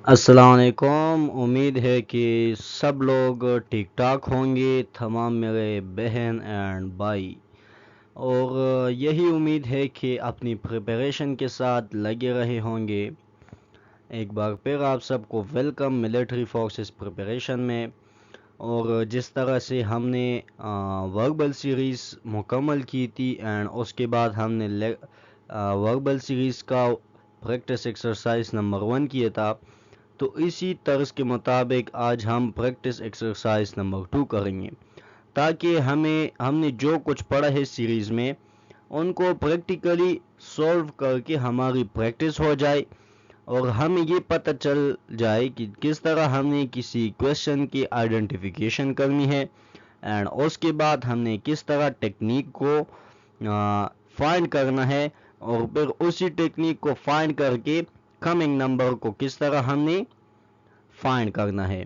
अस्सलाम वालेकुम। उम्मीद है कि सब लोग ठीक ठाक होंगे, तमाम मेरे बहन एंड भाई। और यही उम्मीद है कि अपनी प्रिपरेशन के साथ लगे रहे होंगे। एक बार फिर आप सबको वेलकम मिलिट्री फोर्सेस प्रिपरेशन में। और जिस तरह से हमने वर्बल सीरीज़ मुकम्मल की थी एंड उसके बाद हमने वर्बल सीरीज़ का प्रैक्टिस एक्सरसाइज नंबर 1 किया था, तो इसी तर्ज के मुताबिक आज हम प्रैक्टिस एक्सरसाइज नंबर 2 करेंगे, ताकि हमने जो कुछ पढ़ा है सीरीज़ में उनको प्रैक्टिकली सॉल्व करके हमारी प्रैक्टिस हो जाए और हमें ये पता चल जाए कि किस तरह हमने किसी क्वेश्चन की आइडेंटिफिकेशन करनी है एंड उसके बाद हमने किस तरह टेक्निक को फाइंड करना है और फिर उसी टेक्निक को फाइंड करके कमिंग नंबर को किस तरह हमने फाइंड करना है।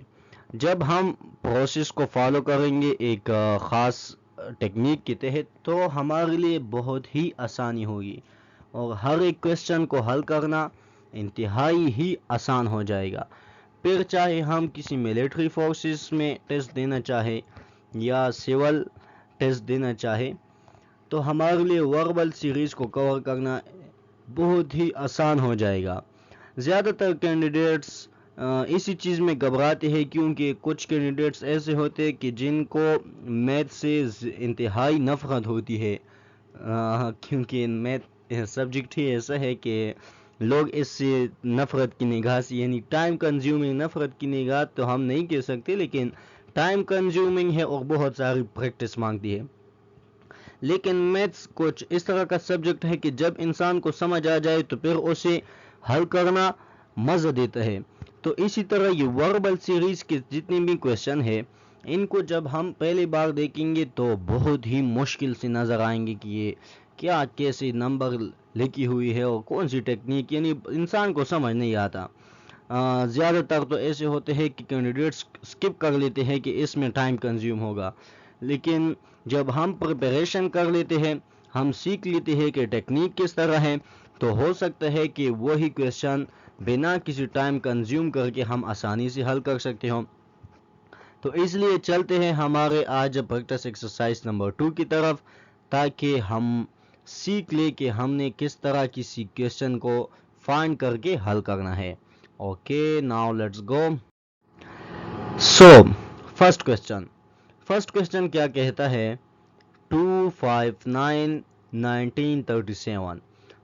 जब हम प्रोसेस को फॉलो करेंगे एक ख़ास टेक्निक के तहत, तो हमारे लिए बहुत ही आसानी होगी और हर एक क्वेश्चन को हल करना इंतहाई ही आसान हो जाएगा। फिर चाहे हम किसी मिलिट्री फोर्सेस में टेस्ट देना चाहे या सिविल टेस्ट देना चाहे, तो हमारे लिए वर्बल सीरीज़ को कवर करना बहुत ही आसान हो जाएगा। ज़्यादातर कैंडिडेट्स इसी चीज़ में घबराते हैं, क्योंकि कुछ कैंडिडेट्स ऐसे होते हैं कि जिनको मैथ से इंतहाई नफ़रत होती है, क्योंकि मैथ सब्जेक्ट ही ऐसा है कि लोग इससे नफ़रत की निगाह से, यानी टाइम कंज्यूमिंग, नफ़रत की निगाह तो हम नहीं कह सकते, लेकिन टाइम कंज्यूमिंग है और बहुत सारी प्रैक्टिस मांगती है। लेकिन मैथ्स कुछ इस तरह का सब्जेक्ट है कि जब इंसान को समझ आ जाए तो फिर उसे हल करना मज़ा देता है। तो इसी तरह ये वर्बल सीरीज़ के जितने भी क्वेश्चन है, इनको जब हम पहली बार देखेंगे तो बहुत ही मुश्किल से नज़र आएंगे कि ये क्या, कैसे नंबर लिखी हुई है और कौन सी टेक्निक, यानी इंसान को समझ नहीं आता। ज़्यादातर तो ऐसे होते हैं कि कैंडिडेट्स स्किप कर लेते हैं कि इसमें टाइम कंज्यूम होगा, लेकिन जब हम प्रिपरेशन कर लेते हैं, हम सीख लेते हैं कि टेक्निक किस तरह है, तो हो सकता है कि वही क्वेश्चन बिना किसी टाइम कंज्यूम करके हम आसानी से हल कर सकते हो। तो इसलिए चलते हैं हमारे आज प्रैक्टिस एक्सरसाइज नंबर 2 की तरफ, ताकि हम सीख ले कि हमने किस तरह किसी क्वेश्चन को फाइंड करके हल करना है। Okay, now let's go. So first question क्या कहता है? 259-1937।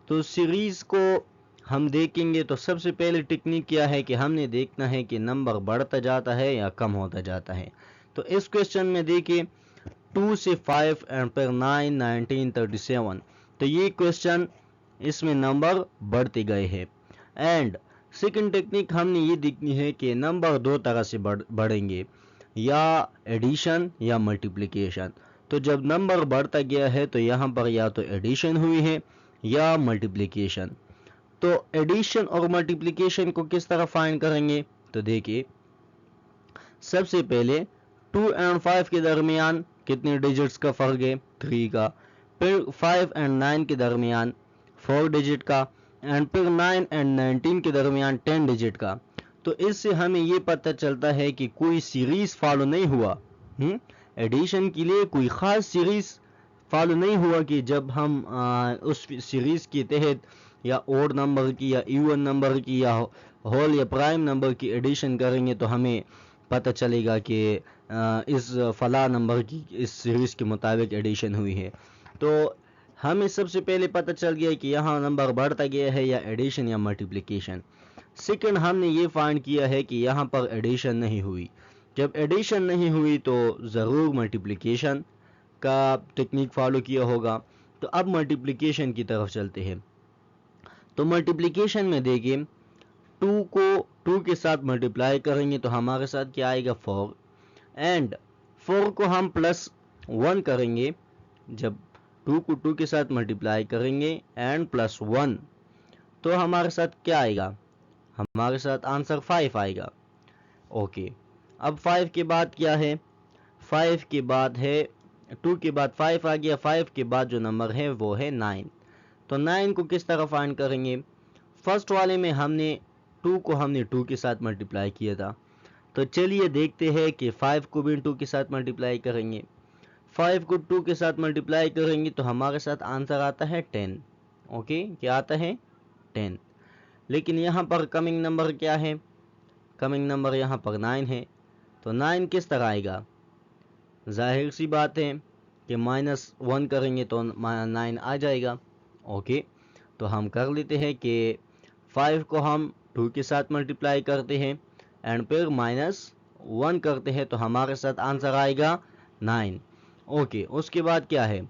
तो सीरीज को हम देखेंगे तो सबसे पहले टेक्निक क्या है कि हमने देखना है कि नंबर बढ़ता जाता है या कम होता जाता है। तो इस क्वेश्चन में देखिए 2 से 5 एंड फिर 9, 1937। तो ये क्वेश्चन, इसमें नंबर बढ़ते गए हैं। एंड सेकंड टेक्निक हमने ये देखनी है कि नंबर दो तरह से बढ़ेंगे, या एडिशन या मल्टीप्लिकेशन। तो जब नंबर बढ़ता गया है तो यहाँ पर या तो एडिशन हुई है या मल्टीप्लिकेशन। तो एडिशन और मल्टीप्लिकेशन को किस तरह फाइंड करेंगे? तो देखिए, सबसे पहले 2 एंड 5 के दरमियान कितने डिजिट्स का फर्क है? 3 का। फिर 5 एंड 9 के दरमियान 4 डिजिट का, एंड फिर 9 एंड 19 के दरमियान 10 डिजिट का। तो इससे हमें ये पता चलता है कि कोई सीरीज फॉलो नहीं हुआ। एडिशन के लिए कोई ख़ास सीरीज फॉलो नहीं हुआ कि जब हम उस सीरीज के तहत या ओड नंबर की या इवन नंबर की या होल या प्राइम नंबर की एडिशन करेंगे तो हमें पता चलेगा कि इस फला नंबर की इस सीरीज के मुताबिक एडिशन हुई है। तो हमें सबसे पहले पता चल गया कि यहाँ नंबर बढ़ता गया है या एडिशन या मल्टीप्लिकेशन। सेकंड, हमने ये फाइंड किया है कि यहाँ पर एडिशन नहीं हुई। जब एडिशन नहीं हुई तो ज़रूर मल्टीप्लिकेशन का टेक्निक फॉलो किया होगा। तो अब मल्टीप्लिकेशन की तरफ चलते हैं। तो मल्टीप्लिकेशन में देखिए, 2 को 2 के साथ मल्टीप्लाई करेंगे तो हमारे साथ क्या आएगा? 4। एंड 4 को हम +1 करेंगे। जब 2 को 2 के साथ मल्टीप्लाई करेंगे एंड +1, तो हमारे साथ क्या आएगा? हमारे साथ आंसर 5 आएगा। ओके, अब 5 के बाद क्या है? 5 के बाद है 2 के बाद 5 आ गया। 5 के बाद जो नंबर है वो है 9। तो 9 को किस तरह फाइंड करेंगे? फर्स्ट वाले में हमने 2 को हमने 2 के साथ मल्टीप्लाई किया था। तो चलिए देखते हैं कि 5 को भी 2 के साथ मल्टीप्लाई करेंगे। 5 को 2 के साथ मल्टीप्लाई करेंगे तो हमारे साथ आंसर आता है 10। ओके, क्या आता है? 10। लेकिन यहाँ पर कमिंग नंबर क्या है? कमिंग नंबर यहाँ पर 9 है। तो 9 किस तरह आएगा? जाहिर सी बात है कि -1 करेंगे तो 9 आ जाएगा। ओके, तो हम कर लेते हैं कि 5 को हम 2 के साथ मल्टीप्लाई करते हैं एंड फिर -1 करते हैं तो हमारे साथ आंसर आएगा 9। ओके, उसके बाद क्या है?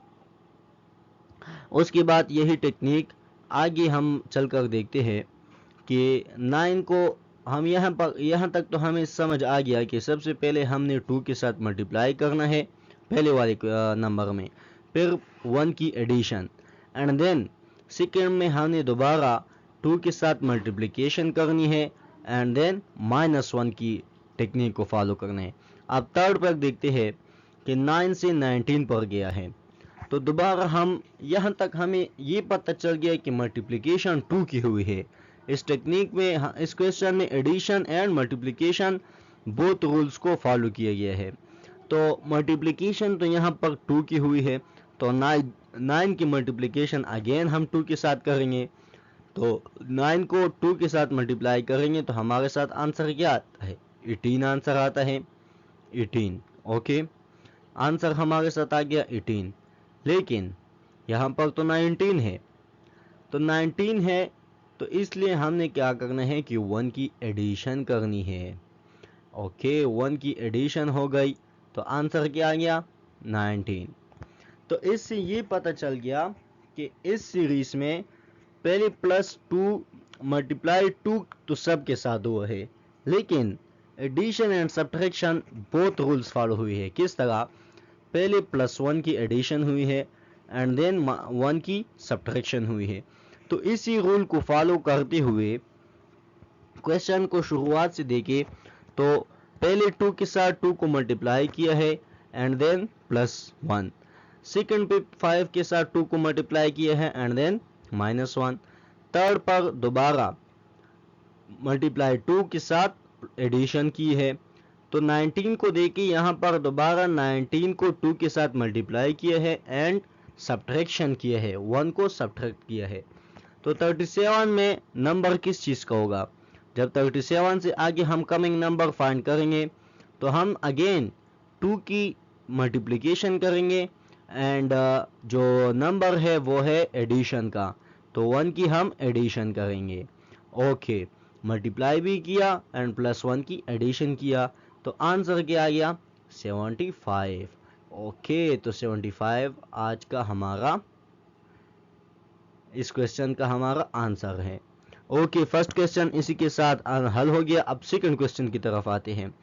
उसके बाद यही टेक्निक आगे हम चलकर देखते हैं कि 9 को हम यहाँ तक तो हमें समझ आ गया कि सबसे पहले हमने 2 के साथ मल्टीप्लाई करना है पहले वाले नंबर में, फिर 1 की एडिशन एंड देन सेकेंड में हमने दोबारा 2 के साथ मल्टीप्लिकेशन करनी है एंड देन -1 की टेक्निक को फॉलो करना है। अब थर्ड पर देखते हैं कि 9 से 19 पर गया है। तो दोबारा हम यहाँ तक हमें ये पता चल गया कि मल्टीप्लिकेशन 2 की हुई है। इस टेक्निक में, इस क्वेश्चन में addition and multiplication both rules को फॉलो किया गया है। तो मल्टीप्लिकेशन तो यहाँ पर 2 की हुई है, तो 9 की मल्टीप्लिकेशन अगेन हम 2 के साथ करेंगे। तो 9 को 2 के साथ मल्टीप्लाई करेंगे तो हमारे साथ आंसर क्या आता है? 18 आंसर आता है। 18। ओके, आंसर हमारे साथ आ गया 18। लेकिन यहाँ पर तो 19 है, तो 19 है तो इसलिए हमने क्या करना है कि 1 की एडिशन करनी है। ओके, 1 की एडिशन हो गई तो आंसर क्या आ गया? 19। तो इससे ये पता चल गया कि इस सीरीज में पहले +2 मल्टीप्लाई 2 तो सबके साथ हुआ है, लेकिन addition and subtraction both rules follow हुई है। किस तरह? पहले +1 की एडिशन हुई है एंड देन 1 की सब्ट्रैक्शन हुई है। तो इसी रूल को फॉलो करते हुए क्वेश्चन को शुरुआत से देखें तो पहले 2 के साथ 2 को मल्टीप्लाई किया है एंड देन +1। सेकंड पे 5 के साथ 2 को मल्टीप्लाई किया है एंड देन -1। थर्ड पर दोबारा मल्टीप्लाई 2 के साथ एडिशन की है। तो 19 को देखिए, यहाँ पर दोबारा 19 को 2 के साथ मल्टीप्लाई किया है एंड सब्ट्रैक्शन किया है, 1 को सब्ट्रैक्ट किया है। तो 37 में नंबर किस चीज़ का होगा? जब 37 से आगे हम कमिंग नंबर फाइंड करेंगे तो हम अगेन 2 की मल्टीप्लिकेशन करेंगे एंड जो नंबर है वो है एडिशन का, तो 1 की हम एडिशन करेंगे। ओके, मल्टीप्लाई भी किया एंड +1 की एडिशन किया, तो आंसर क्या आ गया? 75। ओके, तो 75 आज का हमारा, इस क्वेश्चन का हमारा आंसर है। ओके, फर्स्ट क्वेश्चन इसी के साथ हल हो गया। अब सेकंड क्वेश्चन की तरफ आते हैं।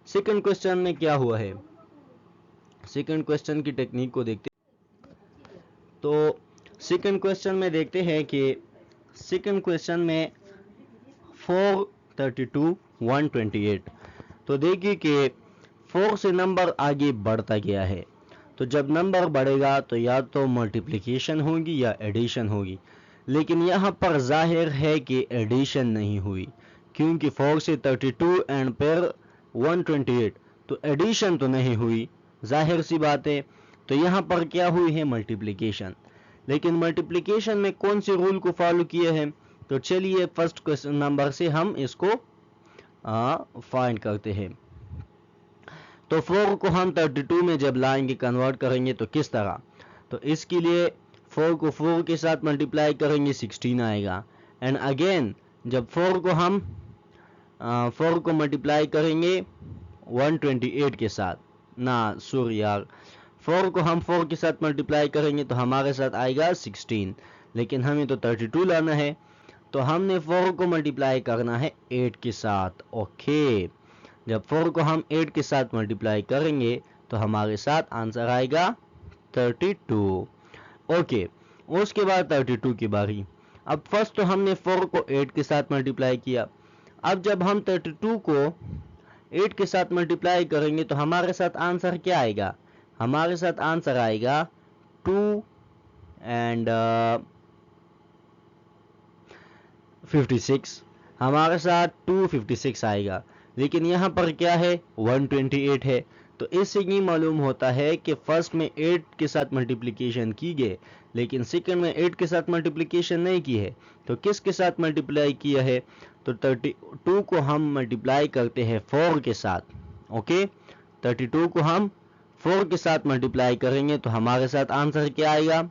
सेकंड क्वेश्चन में क्या हुआ है? सेकंड क्वेश्चन की टेक्निक को देखते हैं। तो सेकंड क्वेश्चन में देखते हैं कि सेकंड क्वेश्चन में 4, 32, 128। तो देखिए कि 4 से नंबर आगे बढ़ता गया है। तो जब नंबर बढ़ेगा तो या तो मल्टीप्लिकेशन होगी या एडिशन होगी, लेकिन यहाँ पर जाहिर है कि एडिशन नहीं हुई, क्योंकि 4 से 32 एंड फिर 128, तो एडिशन तो नहीं हुई, जाहिर सी बात है। तो यहाँ पर क्या हुई है? मल्टीप्लिकेशन। लेकिन मल्टीप्लिकेशन में कौन से रूल को फॉलो किए हैं? तो चलिए फर्स्ट क्वेश्चन नंबर से हम इसको फाइंड करते हैं। तो 4 को हम 32 में जब लाएंगे, कन्वर्ट करेंगे तो किस तरह? तो इसके लिए 4 को 4 के साथ मल्टीप्लाई करेंगे, 16 आएगा। एंड अगेन जब 4 को हम 4 को मल्टीप्लाई करेंगे 128 के साथ, ना सॉरी यार, 4 को हम 4 के साथ मल्टीप्लाई करेंगे तो हमारे साथ आएगा 16, लेकिन हमें तो 32 लाना है, तो हमने 4 को मल्टीप्लाई करना है 8 के साथ। ओके, जब 4 को हम 8 के साथ मल्टीप्लाई करेंगे तो हमारे साथ आंसर आएगा 32। ओके, उसके बाद 32 की बारी। अब फर्स्ट तो हमने 4 को 8 के साथ मल्टीप्लाई किया। अब जब हम 32 को 8 के साथ मल्टीप्लाई करेंगे तो हमारे साथ आंसर क्या आएगा? हमारे साथ आंसर आएगा 2 एंड 56। हमारे साथ 256 आएगा, लेकिन यहाँ पर क्या है 128 है। तो इससे ये मालूम होता है कि फर्स्ट में 8 के साथ मल्टीप्लिकेशन की गई, लेकिन सेकंड में 8 के साथ मल्टीप्लिकेशन नहीं की है। तो किसके साथ मल्टीप्लाई किया है? तो 32 को हम मल्टीप्लाई करते हैं 4 के साथ। ओके, 32 को हम 4 के साथ मल्टीप्लाई करेंगे तो हमारे साथ आंसर क्या आएगा?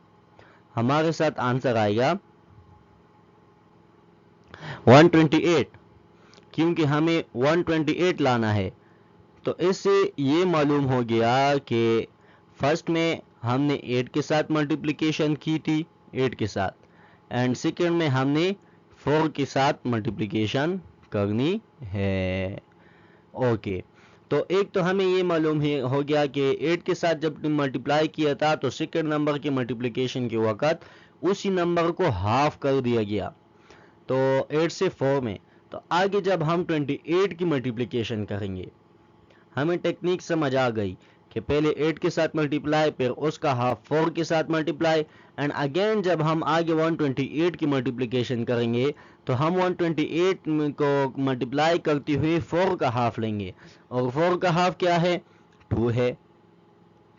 हमारे साथ आंसर आएगा 128, क्योंकि हमें 128 लाना है। तो इससे ये मालूम हो गया कि फर्स्ट में हमने 8 के साथ मल्टीप्लिकेशन की थी, 8 के साथ, एंड सेकंड में हमने 4 के साथ मल्टीप्लिकेशन करनी है। ओके, तो एक तो हमें ये मालूम हो गया कि 8 के साथ जब मल्टीप्लाई किया था तो सेकंड नंबर के मल्टीप्लिकेशन के वक्त उसी नंबर को हाफ कर दिया गया, तो 8 से 4 में। तो आगे जब हम 28 की मल्टीप्लिकेशन करेंगे, हमें टेक्निक समझ आ गई कि पहले 8 के साथ मल्टीप्लाई, फिर उसका हाफ 4 के साथ मल्टीप्लाई, एंड अगेन जब हम आगे 128 की मल्टीप्लिकेशन करेंगे तो हम 128 को मल्टीप्लाई करते हुए 4 का हाफ लेंगे, और 4 का हाफ क्या है? 2 है।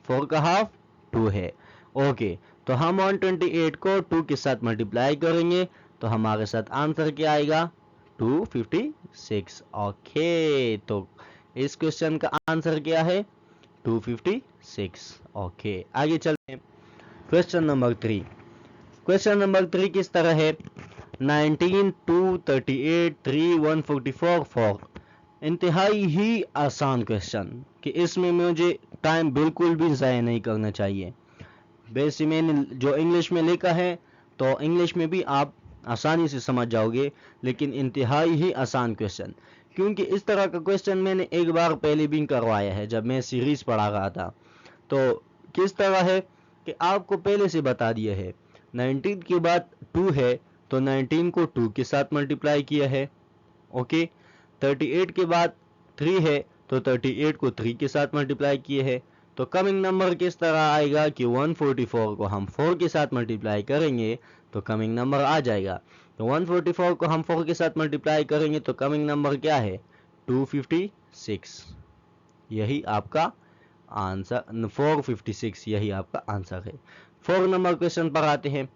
4 का हाफ 2 है। ओके, तो हम 128 को 2 के साथ मल्टीप्लाई करेंगे तो हमारे साथ आंसर क्या आएगा? 256। ओके, तो इस क्वेश्चन का आंसर क्या है? 256। ओके, आगे चलते हैं। Question number 3। क्वेश्चन नंबर 3 किस तरह है? 19, 2, 38, 3, 144, 4। इंतहाई ही आसान क्वेश्चन कि इसमें मुझे टाइम बिल्कुल भी ज़ाया नहीं करना चाहिए। वैसे मैंने जो इंग्लिश में लिखा है तो इंग्लिश में भी आप आसानी से समझ जाओगे, लेकिन इंतहाई ही आसान क्वेश्चन, क्योंकि इस तरह का क्वेश्चन मैंने एक बार पहले भी करवाया है जब मैं सीरीज पढ़ा रहा था। तो किस तरह है कि आपको पहले से बता दिया है 19 के बाद 2 है तो 19 को 2 के साथ मल्टीप्लाई किया है। ओके, 38 के बाद 3 है तो 38 को 3 के साथ मल्टीप्लाई किए है। तो कमिंग नंबर किस तरह आएगा कि 144 को हम 4 के साथ मल्टीप्लाई करेंगे तो कमिंग नंबर आ जाएगा। तो 144 को हम 4 के साथ मल्टीप्लाई करेंगे तो कमिंग नंबर क्या है? 256। यही आपका आंसर, 456 यही आपका आंसर है। 4 नंबर क्वेश्चन पर आते हैं।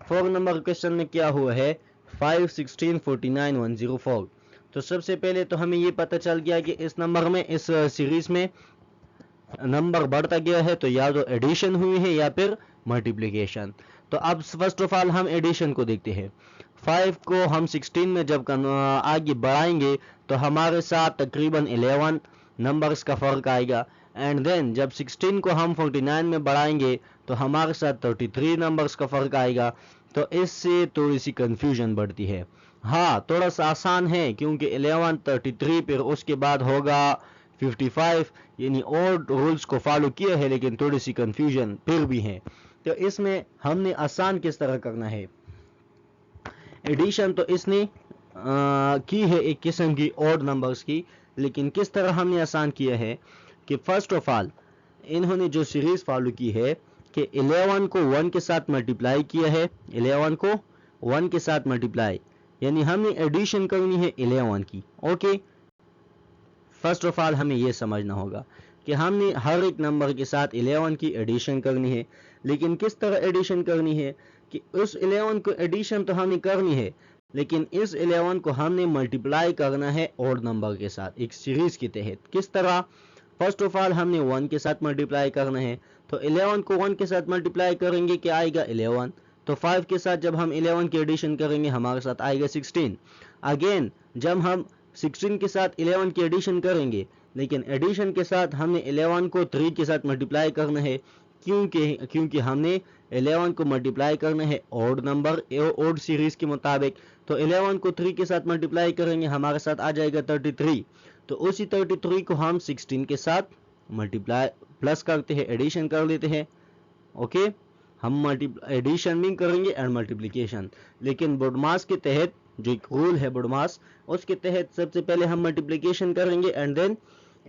4 नंबर क्वेश्चन में क्या हुआ है? 5, 16, 49, 104। तो सबसे पहले तो हमें ये पता चल गया कि इस नंबर में, इस सीरीज में नंबर बढ़ता गया है, तो या तो एडिशन हुई है या फिर मल्टीप्लिकेशन। तो अब फर्स्ट ऑफ ऑल हम एडिशन को देखते हैं। 5 को हम 16 में जब आगे बढ़ाएंगे तो हमारे साथ तकरीबन 11 नंबर्स का फर्क आएगा, एंड देन जब 16 को हम 49 में बढ़ाएंगे तो हमारे साथ 33 नंबर्स का फर्क आएगा। तो इससे थोड़ी सी कंफ्यूजन बढ़ती है। हाँ, थोड़ा सा आसान है क्योंकि 11, 33 फिर उसके बाद होगा 55, यानी और रूल्स को फॉलो किया है, लेकिन थोड़ी सी कंफ्यूजन फिर भी है। तो इसमें हमने आसान किस तरह करना है? एडिशन तो इसने की है एक किस्म की ऑड नंबर्स की, लेकिन किस तरह हमने आसान किया है कि फर्स्ट ऑफ ऑल इन्होंने जो सीरीज फॉलो की है कि 11 को 1 के साथ मल्टीप्लाई किया है, 11 को 1 के साथ मल्टीप्लाई, यानी हमने एडिशन करनी है 11 की। ओके, फर्स्ट ऑफ ऑल हमें यह समझना होगा कि हमने हर एक नंबर के साथ 11 की एडिशन करनी है, लेकिन किस तरह एडिशन करनी है कि उस 11 को एडिशन तो हमने करनी है, लेकिन इस 11 को हमने मल्टीप्लाई करना है ऑड नंबर के साथ एक सीरीज के तहत। किस तरह? फर्स्ट ऑफ ऑल हमने 1 के साथ मल्टीप्लाई करना है, तो 11 को 1 के साथ मल्टीप्लाई करेंगे क्या आएगा? 11। तो 5 के साथ जब हम 11 की एडिशन करेंगे हमारे साथ आएगा 16। अगेन जब हम 16 के साथ 11 की एडिशन करेंगे, लेकिन एडिशन के साथ हमने 11 को 3 के साथ मल्टीप्लाई करना है, क्योंकि हमने 11 को मल्टीप्लाई करना है ऑड नंबर, ऑड सीरीज के मुताबिक। तो 11 को 3 के साथ मल्टीप्लाई करेंगे हमारे साथ आ जाएगा 33। तो उसी 33 को हम 16 के साथ मल्टीप्लाई प्लस करते हैं, एडिशन कर लेते हैं। ओके, हम एडिशन भी करेंगे एंड मल्टीप्लिकेशन, लेकिन बुडमास के तहत जो एक रूल है बुडमास, उसके तहत सबसे पहले हम मल्टीप्लिकेशन करेंगे एंड देन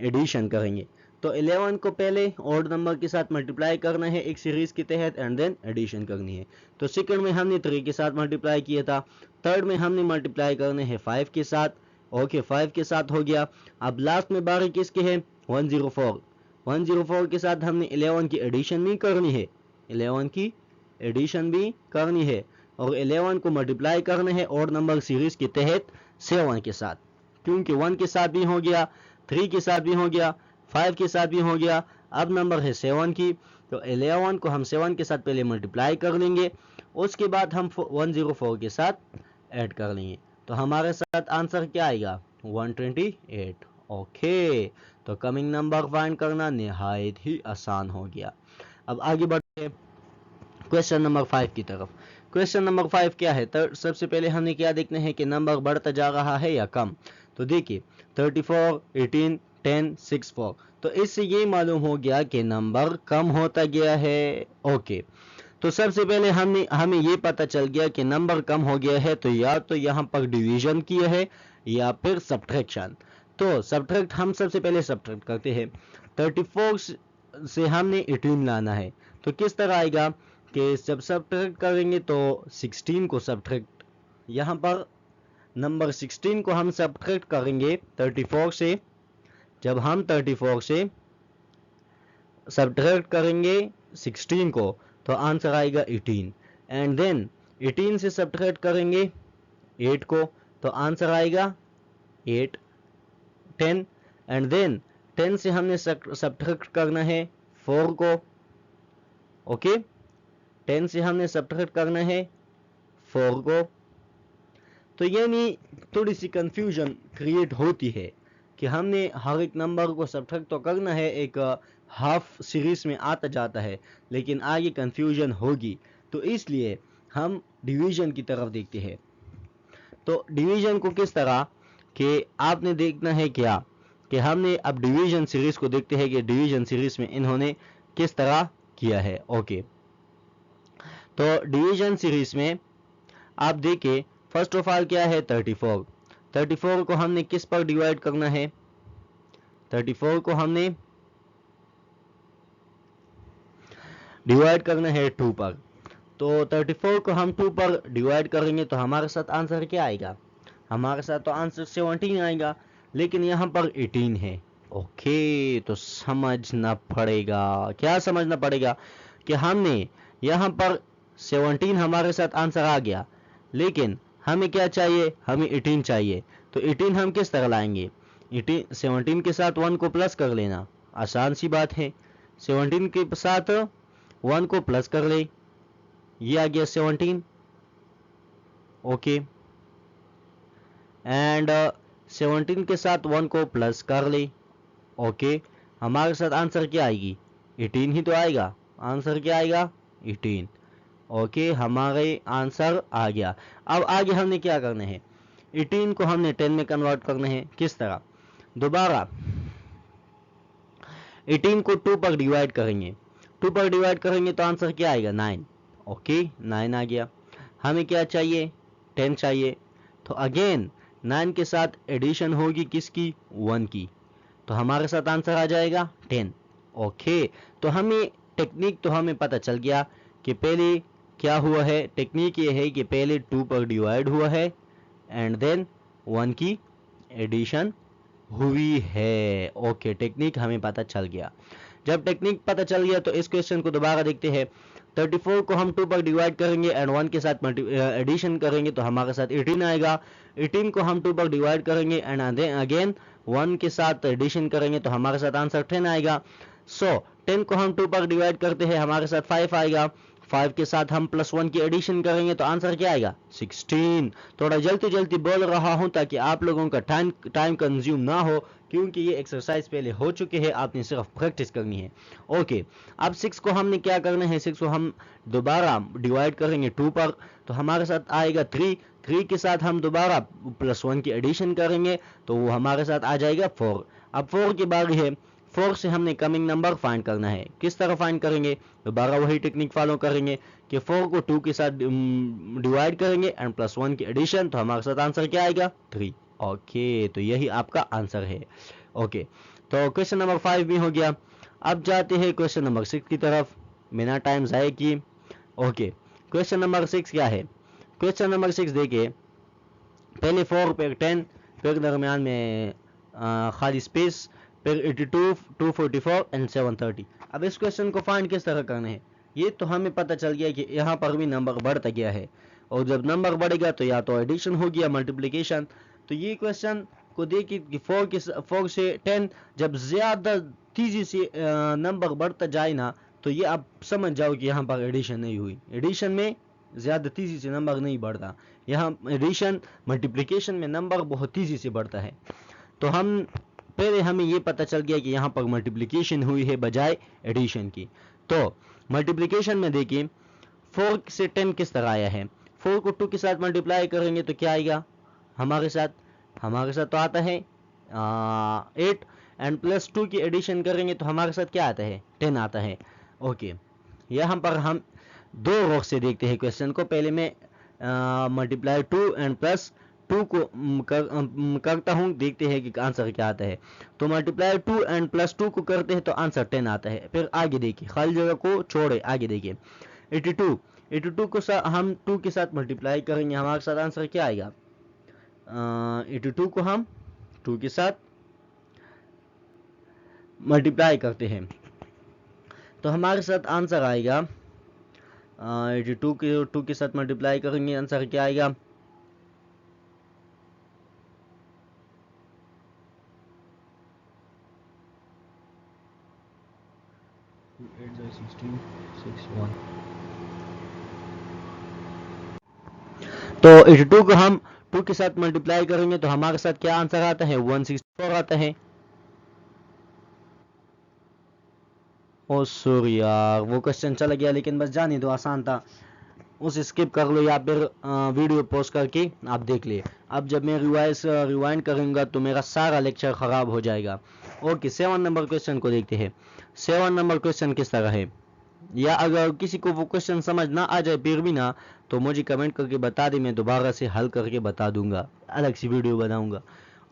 एडिशन करेंगे। तो 11 को पहले ऑड नंबर के साथ मल्टीप्लाई करना है एक सीरीज के तहत एंड देन एडिशन करनी है। तो सेकंड में हमने 3 के साथ मल्टीप्लाई किया था, थर्ड में हमने मल्टीप्लाई करने हैं 5 के साथ। ओके 5 के साथ हो गया। अब लास्ट में बारी किसकी है? 104। 104 के साथ हमने 11 की एडिशन नहीं करनी है, 11 की एडिशन भी करनी है और 11 को मल्टीप्लाई करना है ऑड नंबर सीरीज के तहत 7 के साथ, क्योंकि 1 के साथ भी हो गया, 3 के साथ भी हो गया, 5 के साथ भी हो गया, अब नंबर है 7 की। तो 11 को हम 7 के साथ पहले मल्टीप्लाई कर लेंगे, उसके बाद हम 104 के साथ ऐड कर लेंगे। तो हमारे साथ आंसर क्या आएगा? 128। ओके, तो कमिंग नंबर फाइंड करना निहायत ही आसान हो गया। अब आगे बढ़ते क्वेश्चन नंबर 5 की तरफ। क्वेश्चन नंबर 5 क्या है? सबसे पहले हमने क्या देखना है कि नंबर बढ़ता जा रहा है या कम। तो देखिए 34, 18, 10, 6, 4। तो इससे ये मालूम हो गया कि नंबर कम होता गया है। ओके, तो सबसे पहले हमें ये पता चल गया कि नंबर कम हो गया है, तो या तो यहाँ पर डिवीजन किया है या फिर सब्ट्रैक्शन। तो सब्ट्रैक्ट हम सबसे पहले सब्ट्रैक्ट करते हैं। 34 से हमने 18 लाना है, तो किस तरह आएगा कि जब सब्ट्रैक्ट करेंगे तो 16 को सब्ट्रैक्ट, यहाँ पर नंबर 16 को हम सब्ट्रैक्ट करेंगे 34 से। जब हम 34 से सब्ट्रैक्ट करेंगे 16 को तो आंसर आएगा 18 एंड देन 18 से सब्ट्रैक्ट करेंगे 8 को तो आंसर आएगा 8, 10 एंड देन 10 से हमने सब्ट्रैक्ट करना है 4 को। ओके, 10 से हमने सब्ट्रैक्ट करना है 4 को। तो यानी थोड़ी सी कंफ्यूजन क्रिएट होती है कि हमने हर एक नंबर को सब्ट्रैक्ट तो करना है, एक हाफ सीरीज में आता जाता है, लेकिन आगे कंफ्यूजन होगी, तो इसलिए हम डिवीजन की तरफ देखते हैं। तो डिवीजन को किस तरह कि आपने देखना है क्या कि हमने अब डिवीजन सीरीज को देखते हैं कि डिवीजन सीरीज में इन्होंने किस तरह किया है। ओके, तो डिवीजन सीरीज में आप देखिए फर्स्ट ऑफ ऑल क्या है? 34। 34 को हमने किस पर डिवाइड करना है? 34 को हमने डिवाइड करना है 2 पर। तो 34 को हम 2 पर डिवाइड करेंगे तो हमारे साथ आंसर क्या आएगा? हमारे साथ तो आंसर 17 आएगा, लेकिन यहाँ पर 18 है। ओके, तो समझना पड़ेगा, क्या समझना पड़ेगा कि हमने यहाँ पर 17 हमारे साथ आंसर आ गया, लेकिन हमें क्या चाहिए? हमें 18 चाहिए। तो 18 हम किस तरह लाएंगे? 17 के साथ 1 को प्लस कर लेना, आसान सी बात है। 17 के साथ 1 को प्लस कर ले, ये आ गया 17। ओके, एंड 17 के साथ 1 को प्लस कर ले। ओके, हमारे साथ आंसर क्या आएगी? 18 ही तो आएगा। आंसर क्या आएगा? 18। ओके, हमारे आंसर आ गया। अब आगे हमने क्या करना है? 18 को हमने 10 में कन्वर्ट करना है। किस तरह? दोबारा 18 को 2 पर डिवाइड करेंगे, 2 पर डिवाइड करेंगे तो आंसर क्या आएगा? 9। ओके, 9 आ गया। हमें क्या चाहिए? 10 चाहिए। तो अगेन 9 के साथ एडिशन होगी किसकी? 1 की, तो हमारे साथ आंसर आ जाएगा 10। ओके, तो हमें टेक्निक तो हमें पता चल गया कि पहले क्या हुआ है। टेक्निक ये है कि पहले 2 पर डिवाइड हुआ है एंड देन 1 की एडिशन हुई है। ओके, टेक्निक हमें पता चल गया। जब टेक्निक पता चल गया तो इस क्वेश्चन को दोबारा देखते हैं। 34 को हम 2 पर डिवाइड करेंगे एंड 1 के साथ एडिशन करेंगे तो हमारे साथ 18 आएगा। 18 को हम 2 पर डिवाइड करेंगे एंड अगेन 1 के साथ एडिशन करेंगे तो हमारे साथ आंसर 10 आएगा। सो 10 को हम 2 पर डिवाइड करते हैं, हमारे साथ 5 आएगा। 5 के साथ हम +1 की एडिशन करेंगे तो आंसर क्या आएगा? 16। थोड़ा जल्दी जल्दी बोल रहा हूं ताकि आप लोगों का टाइम कंज्यूम ना हो, क्योंकि ये एक्सरसाइज पहले हो चुके हैं, आपने सिर्फ प्रैक्टिस करनी है। ओके, अब 6 को हमने क्या करना है? 6 को हम दोबारा डिवाइड करेंगे 2 पर, तो हमारे साथ आएगा 3। 3 के साथ हम दोबारा +1 की एडिशन करेंगे तो वो हमारे साथ आ जाएगा 4। अब 4 की बारी है। 4 से हमने कमिंग नंबर फाइंड करना है। किस तरह फाइंड करेंगे? दोबारा वही टेक्निक फॉलो करेंगे कि 4 को 2 के साथ डिवाइड करेंगे एंड +1 की एडिशन, तो हमारे साथ आंसर क्या आएगा? 3। ओके, तो यही आपका आंसर है। ओके, तो क्वेश्चन नंबर 5 भी हो गया। अब जाते हैं क्वेश्चन नंबर 6 की तरफ बिना टाइम ज़ाय किए। ओके, क्वेश्चन नंबर 6 क्या है? क्वेश्चन नंबर 6 देखिए, पहले 4 फिर 10 फिर दरमियान में खाली स्पेस फिर 82 244 एंड 730। अब इस क्वेश्चन को फाइंड किस तरह करना है? ये तो हमें पता चल गया कि यहाँ पर भी नंबर बढ़ता गया है, और जब नंबर बढ़ेगा तो या तो एडिशन होगी या मल्टीप्लिकेशन। तो ये क्वेश्चन को देखिए कि 4 से 10 जब ज़्यादा तेज़ी से नंबर बढ़ता जाए ना, तो ये आप समझ जाओ कि यहाँ पर एडिशन नहीं हुई। एडिशन में ज़्यादा तेज़ी से नंबर नहीं बढ़ता, यहाँ एडिशन मल्टीप्लिकेशन में नंबर बहुत तेज़ी से बढ़ता है। तो पहले हमें ये पता चल गया कि यहाँ पर मल्टीप्लिकेशन हुई है बजाय एडिशन की। तो मल्टीप्लिकेशन में देखिए 4 से 10 किस तरह आया है? 4 को 2 के साथ मल्टीप्लाई करेंगे तो क्या आएगा हमारे साथ तो आता है 8 एंड प्लस 2 की एडिशन करेंगे तो हमारे साथ क्या आता है? 10 आता है। ओके, यहाँ पर हम दो रोक से देखते हैं क्वेश्चन को। पहले मैं मल्टीप्लाई 2 एंड प्लस 2 को करता हूँ, देखते हैं कि आंसर क्या आता है। तो मल्टीप्लाई 2 एंड प्लस 2 को करते हैं तो आंसर 10 आता है। फिर आगे देखिए, खाली जगह को छोड़े, आगे देखिए 82 को हम 2 के साथ मल्टीप्लाई करेंगे, हमारे साथ आंसर क्या आएगा? 82 को हम 2 के साथ मल्टीप्लाई करते हैं तो हमारे साथ आंसर आएगा 82 के 2 के साथ मल्टीप्लाई करेंगे, आंसर क्या आएगा? तो 82 को हम 2 के साथ मल्टीप्लाई करेंगे तो हमारे साथ क्या आंसर आता है? 164 आता है। ओ सॉरी यार, वो क्वेश्चन चला गया, लेकिन बस जाने दो, आसान था, उसे स्किप कर लो या फिर वीडियो पॉज करके आप देख लिए। अब जब मैं रिवाइंड करूंगा तो मेरा सारा लेक्चर ख़राब हो जाएगा। ओके, 7 नंबर क्वेश्चन को देखते हैं। 7 नंबर क्वेश्चन किस तरह है, या अगर किसी को वो क्वेश्चन समझ ना आ जाए फिर भी ना, तो मुझे कमेंट करके बता दे, मैं दोबारा से हल करके बता दूंगा, अलग सी वीडियो बनाऊंगा।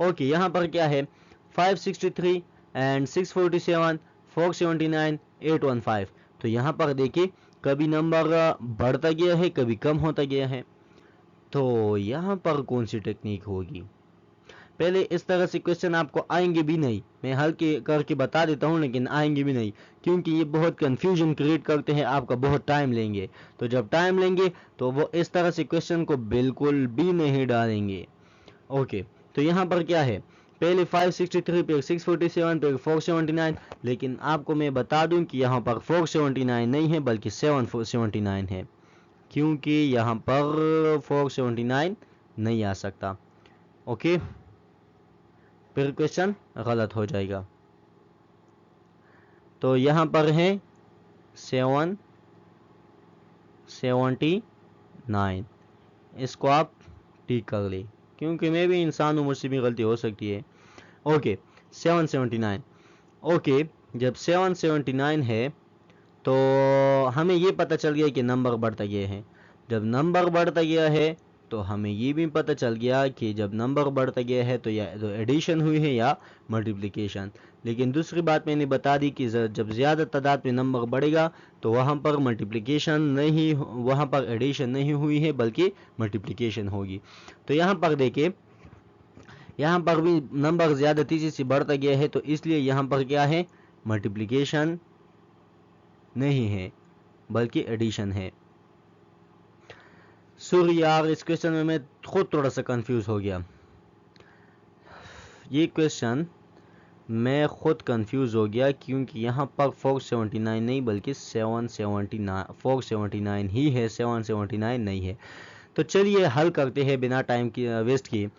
ओके, यहाँ पर क्या है? 563 एंड 647 479 815। तो यहाँ पर देखिए कभी नंबर बढ़ता गया है, कभी कम होता गया है। तो यहाँ पर कौन सी टेक्निक होगी? पहले इस तरह से क्वेश्चन आपको आएंगे भी नहीं, मैं हल करके बता देता हूँ, लेकिन आएंगे भी नहीं, क्योंकि ये बहुत कंफ्यूजन क्रिएट करते हैं, आपका बहुत टाइम लेंगे। तो जब टाइम लेंगे तो वो इस तरह से क्वेश्चन को बिल्कुल भी नहीं डालेंगे। ओके, तो यहाँ पर क्या है? पहले 563 पे 647 पे 479, लेकिन आपको मैं बता दूं कि यहाँ पर 479 नहीं है बल्कि 779 है, क्योंकि यहाँ पर 479 नहीं आ सकता। ओके, फिर क्वेश्चन गलत हो जाएगा। तो यहाँ पर है 779, इसको आप ठीक कर ले, क्योंकि मैं भी इंसान हूँ, मुझसे भी गलती हो सकती है। ओके, 779। ओके, जब 779 है तो हमें ये पता चल गया कि नंबर बढ़ता गया है। जब नंबर बढ़ता गया है तो हमें ये भी पता चल गया कि जब नंबर बढ़ता गया है तो या तो एडिशन हुई है या मल्टीप्लिकेशन। लेकिन दूसरी बात मैंने बता दी कि जब ज़्यादा तादाद में नंबर बढ़ेगा तो वहाँ पर मल्टीप्लिकेशन नहीं, वहाँ पर एडिशन नहीं हुई है बल्कि मल्टीप्लिकेशन होगी। तो यहाँ पर देखिए, यहाँ पर भी नंबर ज़्यादा तेज़ी से बढ़ता गया है, तो इसलिए यहाँ पर क्या है? मल्टीप्लिकेशन नहीं है बल्कि एडिशन है। सॉरी यार, इस क्वेश्चन में मैं खुद थोड़ा सा कंफ्यूज हो गया। ये क्वेश्चन मैं खुद कंफ्यूज हो गया, क्योंकि यहाँ पर 479 नहीं बल्कि 479 ही है, 779 नहीं है। तो चलिए हल करते हैं बिना टाइम की वेस्ट किए।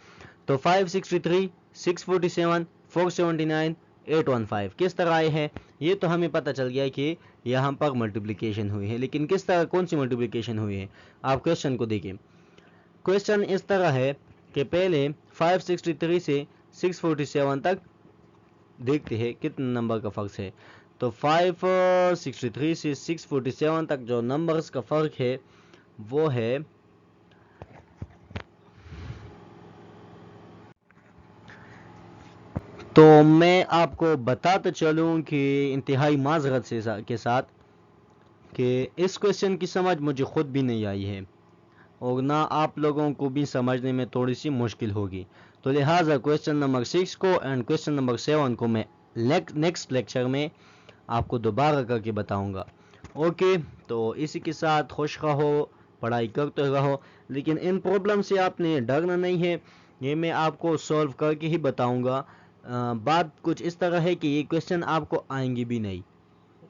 तो 563 647 479 815 किस तरह आए हैं? ये तो हमें पता चल गया कि यहाँ पर मल्टीप्लिकेशन हुई है, लेकिन किस तरह, कौन सी मल्टीप्लिकेशन हुई है? आप क्वेश्चन को देखिए। क्वेश्चन इस तरह है कि पहले 563 से 647 तक देखते हैं कितने नंबर का फ़र्क है। तो 563 से 647 तक जो नंबर्स का फ़र्क है वो है तो मैं आपको बताता चलूँ कि इंतहाई माजरत के साथ कि इस क्वेश्चन की समझ मुझे खुद भी नहीं आई है और ना आप लोगों को भी समझने में थोड़ी सी मुश्किल होगी। तो लिहाजा क्वेश्चन नंबर 6 को एंड क्वेश्चन नंबर 7 को मैं नेक्स्ट लेक्चर में आपको दोबारा करके बताऊंगा। ओके, तो इसी के साथ खुश रहो, पढ़ाई करते रहो, लेकिन इन प्रॉब्लम से आपने डरना नहीं है, ये मैं आपको सॉल्व करके ही बताऊंगा। बात कुछ इस तरह है कि ये क्वेश्चन आपको आएंगे भी नहीं,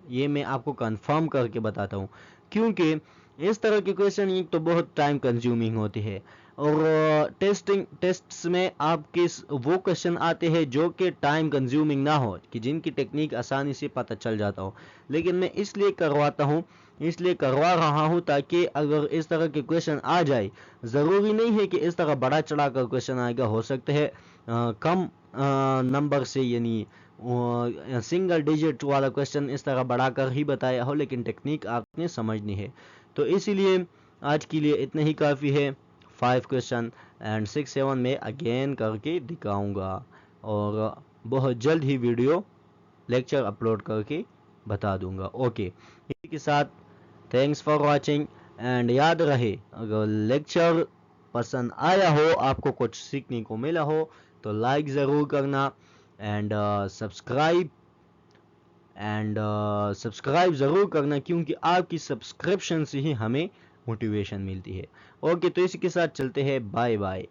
ये मैं आपको कंफर्म करके बताता हूँ, क्योंकि इस तरह के क्वेश्चन एक तो बहुत टाइम कंज्यूमिंग होती है और टेस्ट्स में आपके वो क्वेश्चन आते हैं जो कि टाइम कंज्यूमिंग ना हो, कि जिनकी टेक्निक आसानी से पता चल जाता हो। लेकिन मैं इसलिए करवा रहा हूँ ताकि अगर इस तरह के क्वेश्चन आ जाए, ज़रूरी नहीं है कि इस तरह बड़ा चढ़ा कर क्वेश्चन आएगा, हो सकते हैं कम नंबर से, यानी सिंगल डिजिट वाला क्वेश्चन इस तरह बढ़ाकर ही बताया हो, लेकिन टेक्निक आपने समझनी है। तो इसीलिए आज के लिए इतना ही काफ़ी है। 5 क्वेश्चन एंड 6 7 में अगेन करके दिखाऊंगा और बहुत जल्द ही वीडियो लेक्चर अपलोड करके बता दूंगा। ओके, इसी के साथ थैंक्स फॉर वाचिंग एंड याद रहे, अगर लेक्चर पसंद आया हो, आपको कुछ सीखने को मिला हो, तो लाइक ज़रूर करना एंड सब्सक्राइब ज़रूर करना, क्योंकि आपकी सब्सक्रिप्शन से ही हमें मोटिवेशन मिलती है। ओके, तो इसी के साथ चलते हैं, बाय बाय।